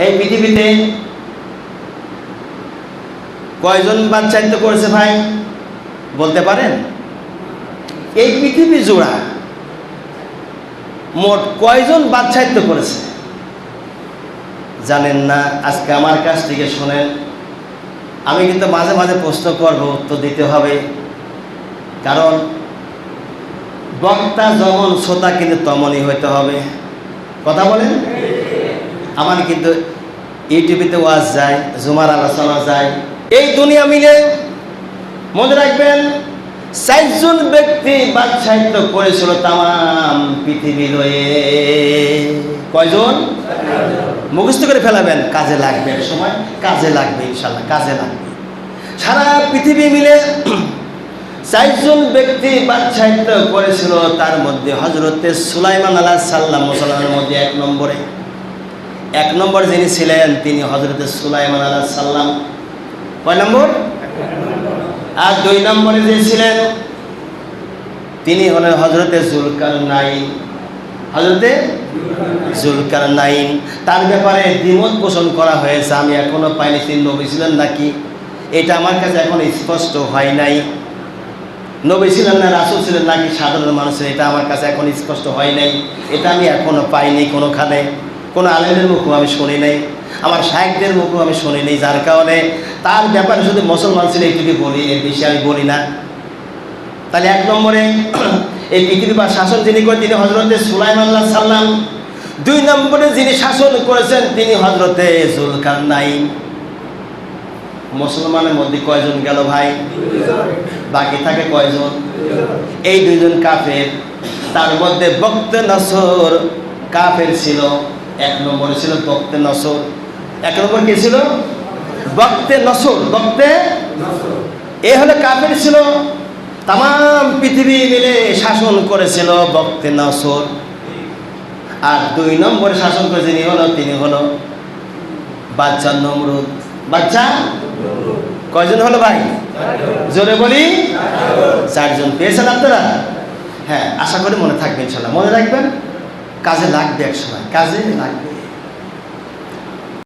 এই পৃথিবীতে কয়জন বাচ্চায়িত্ব করেছে ভাই বলতে পারেন? এই পৃথিবী জোড়া মোট কয়জন বাচ্চায়িত্ব করেছে জানেন না? আজকে আমার কাছ থেকে শোনেন। আমি কিন্তু মাঝে মাঝে প্রশ্ন করব, উত্তর দিতে হবে, কারণ বক্তা যেমন শ্রোতা কিন্তু তেমনই হইতে হবে। কথা বলেন। আমার কিন্তু ইউটিউবেতে ওয়াজ যায়, জুমার আলোচনা যায়, এই দুনিয়া মিলে মনে রাখবেন 4 জন ব্যক্তি বাদশাহিত্য করেছিল তাম পৃথিবী লয়ে। কয়জন? মুখস্থ করে ফেলাবেন, কাজে লাগবে, সময় কাজে লাগবে, ইনশাল্লাহ কাজে লাগবে। সারা পৃথিবী মিলে 4 জন ব্যক্তি বাদশাহিত্য করেছিল, তার মধ্যে হযরতে সুলাইমান আলাইহিস সালাম মুসলমানের মধ্যে 1 নম্বর যিনি ছিলেন তিনি হযরতে সুলাইমান আলাইহিস সালাম। কয় নম্বর? আর 2 নম্বরে যে ছিলেন তিনি হলেন হযরতে জুলকারনাইন। হযরতে জুলকারনাইন, তার ব্যাপারে দ্বিমত পোষণ করা হয়েছে। আমি এখনো পাইনি তিনি নবী ছিলেন নাকি, এটা আমার কাছে এখন স্পষ্ট হয় নাই। নবী ছিলেন না রাসূল ছিলেন নাকি সাধারণ মানুষের, এটা আমার কাছে এখন স্পষ্ট হয় নাই। এটা আমি এখনো পাইনি কোনোখানে, কোনো আলেমের মুখও আমি শুনি নাই, আমার শায়েখদের মুখও আমি শুনি নাই। যার কারণে তার ব্যাপারে শুধু মুসলমান ছিল এইটুকু বলি, এর বেশি আমি বলি না। তাহলে 1 নম্বরে এই পৃথিবী বা শাসন যিনি করেন তিনি হযরতে সুলাইমান আলাইহিস সালাম। 2 নম্বরে যিনি শাসন করেছেন তিনি হযরতে জুলকারনাইন। মুসলমানের মধ্যে কয়জন গেল ভাই? 2 জন। বাকি থাকে কয়জন? 2 জন। এই 2 জন কাফের। তার মধ্যে বক্তে নসর কাফের ছিল। 1 নম্বরে ছিল বক্তে নসর। 1 নম্বর কে ছিল? বক্তে নসর। বক্তে নসর এ হলো কাফের ছিল, তাম পৃথিবী মিলে শাসন করেছিল বক্তে নসর। আর 2 নম্বরে শাসন করে যিনি হলো তিনি হলো বাদশা নমরুদ। বাদশা কয়জন হলো ভাই? জোরে বলি 4 জন। পেয়েছেন আপনারা? হ্যাঁ, আশা করি মনে থাকবে ইনশাল্লাহ। মনে রাখবেন, কাজে লাগবে, এক সময় কাজে লাগবে।